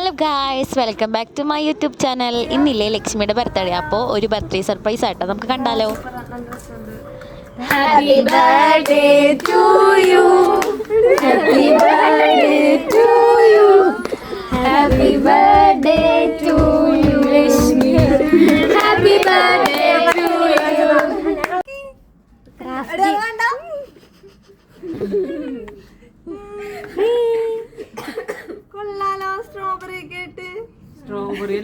Hello guys, welcome back to my YouTube channel. ഇന്നില്ലേ ലക്ഷ്മിയുടെ birthday, അപ്പോൾ ഒരു ബർത്ത്ഡേ സർപ്രൈസ് ആയിട്ടോ, നമുക്ക് കണ്ടാലോ. Happy birthday to you. Happy birthday to you. Happy birthday to you, Lakshmi. Happy birthday to you. കൊള്ളാലോ, strawberry കേട്ട്. Strawberry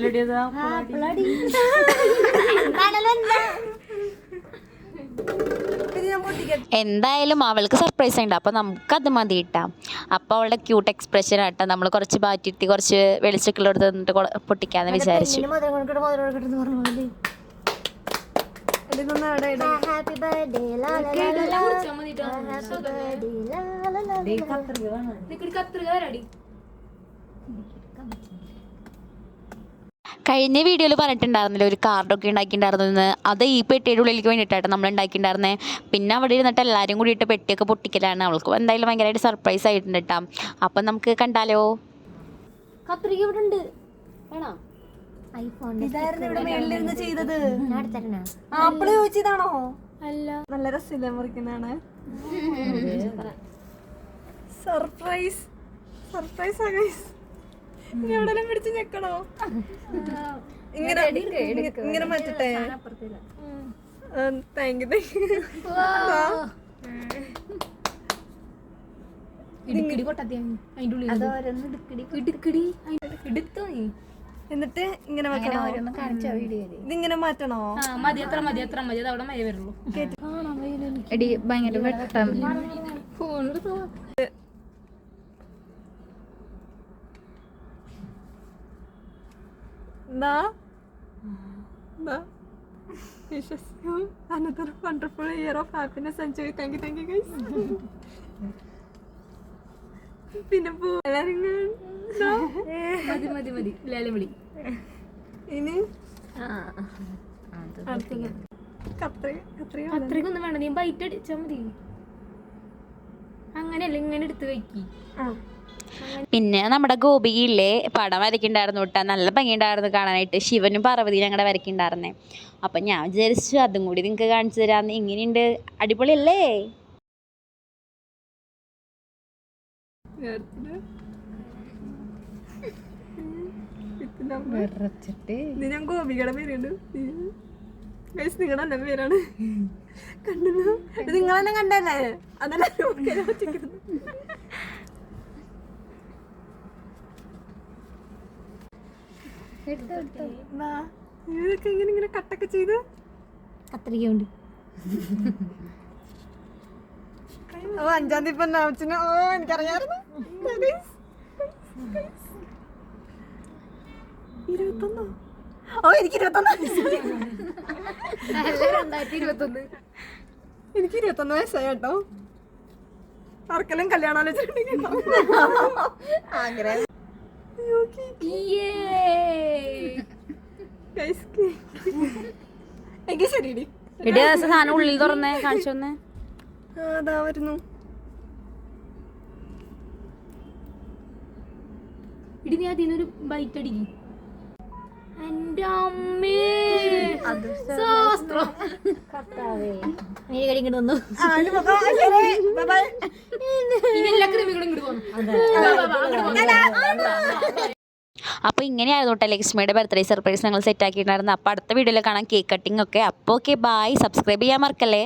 എന്തായാലും അവൾക്ക് സർപ്രൈസ് ഉണ്ട്, അപ്പോൾ നമുക്കത് മതി ഇട്ടാം. അപ്പോൾ അവളുടെ ക്യൂട്ട് എക്സ്പ്രഷൻ ആട്ടോ, നമ്മൾ കുറച്ച് പാറ്റിട്ട് കുറച്ച് വെളിച്ചൊക്കെ എടുത്ത് തന്നിട്ട് പൊട്ടിക്കാന്ന് വിചാരിച്ചു. കഴിഞ്ഞ വീഡിയോയിൽ പറഞ്ഞിട്ടുണ്ടായിരുന്നില്ല, ഒരു കാർഡൊക്കെ ഉണ്ടാക്കിയിട്ടുണ്ടായിരുന്നു. അത് ഈ പെട്ടിയുടെ ഉള്ളിലേക്ക് വേണ്ടിയിട്ടാണ് നമ്മൾ ഉണ്ടാക്കിയിട്ടുണ്ടായിരുന്നേ. പിന്നെ അവിടെ ഇരുന്നിട്ട് എല്ലാവരും കൂടിയിട്ട് പെട്ടിയൊക്കെ പൊട്ടിക്കലാണ്. അവൾക്ക് എന്തായാലും ഭയങ്കരമായിട്ട് സർപ്രൈസ് ആയിട്ടുണ്ട് കേട്ടോ. അപ്പം നമുക്ക് കണ്ടാലോ. കത്രിക ഇവിടെ ഉണ്ട്. ചെയ്തത് ആപ്പിള് ചോദിച്ചതാണോ? അല്ല, നല്ല രസമില്ല മുറിക്കുന്നതാണ്. സർപ്രൈസ് സർപ്രൈസ് എവിടെല്ലാം പിടിച്ച് ഞെക്കണോ? ഇങ്ങനെ മാറ്റട്ടെ. Thank you. എന്നിട്ട് ഇങ്ങനെ ഇതിങ്ങനെ മാറ്റണോ? ഭയങ്കര വെട്ടം. Another wonderful year of happiness and joy. Thank you guys. പിന്നെ ഇനി അത്രയ്ക്കൊന്നും വേണ്ട, നീ ബൈറ്റ് അടിച്ചാ മതി. അങ്ങനെയല്ല, ഇങ്ങനെ എടുത്ത് വെക്കി. പിന്നെ നമ്മുടെ ഗോപിയില്ലേ പടം വരയ്ക്കുന്നുണ്ടായിരുന്നു കേട്ടോ, നല്ല ഭംഗിയുണ്ടായിരുന്നു കാണാനായിട്ട്. ശിവനും പാർവതിയും ഞങ്ങളുടെ വരയ്ക്കുന്നുണ്ടായിരുന്നേ. അപ്പം ഞാൻ വിചാരിച്ചു അതും കൂടി നിങ്ങൾക്ക് കാണിച്ചു തരാമെന്ന്. ഇങ്ങനെയുണ്ട്, അടിപൊളിയല്ലേ? ഞാൻ ഗോപികയുടെ പേരുണ്ട്. നിങ്ങളുടെ നല്ല പേരാണ്. കണ്ടു, നിങ്ങളെന്നെ കണ്ടല്ലേ? അതല്ല ഇതൊക്കെ ഇങ്ങനെ കട്ടൊക്കെ ചെയ്ത് കത്രിക ഉണ്ട്. 5ാം തീയതി ഇപ്പൊ അച്ഛന് എനിക്കറിയാമായിരുന്നു. 21 എനിക്ക് 21 എനിക്ക് 21 വയസ്സായി കേട്ടോ. ആർക്കെല്ലാം കല്യാണം ആലോചിച്ചിട്ടുണ്ടെങ്കിൽ എനിക്ക് ശരിയടി. സാധനം ഉള്ളിൽ തുറന്നേ കാണിച്ചു വന്നേ. അതാ വരുന്നു. ഇടി, നീ അതിനൊരു ബൈറ്റ് അടിക്കും. എന്റെ അമ്മേ, ശാസ്ത്രം വന്നു. എല്ലാ കൃമികളും ഇങ്ങോട്ട് പോകുന്നു. അപ്പോൾ ഇങ്ങനെയായിരുന്നു കേട്ടോ ലക്ഷ്മിയുടെ ബർത്ത്ഡേ സർപ്രൈസ് ഞങ്ങൾ സെറ്റ് ആക്കിയിട്ടുണ്ടായിരുന്നു. അപ്പോൾ അടുത്ത വീഡിയോയിൽ കാണാം കേക്ക് കട്ടിംഗ് ഒക്കെ. അപ്പോൾ ഓക്കെ, ബൈ. സബ്സ്ക്രൈബ് ചെയ്യാൻ മറക്കല്ലേ.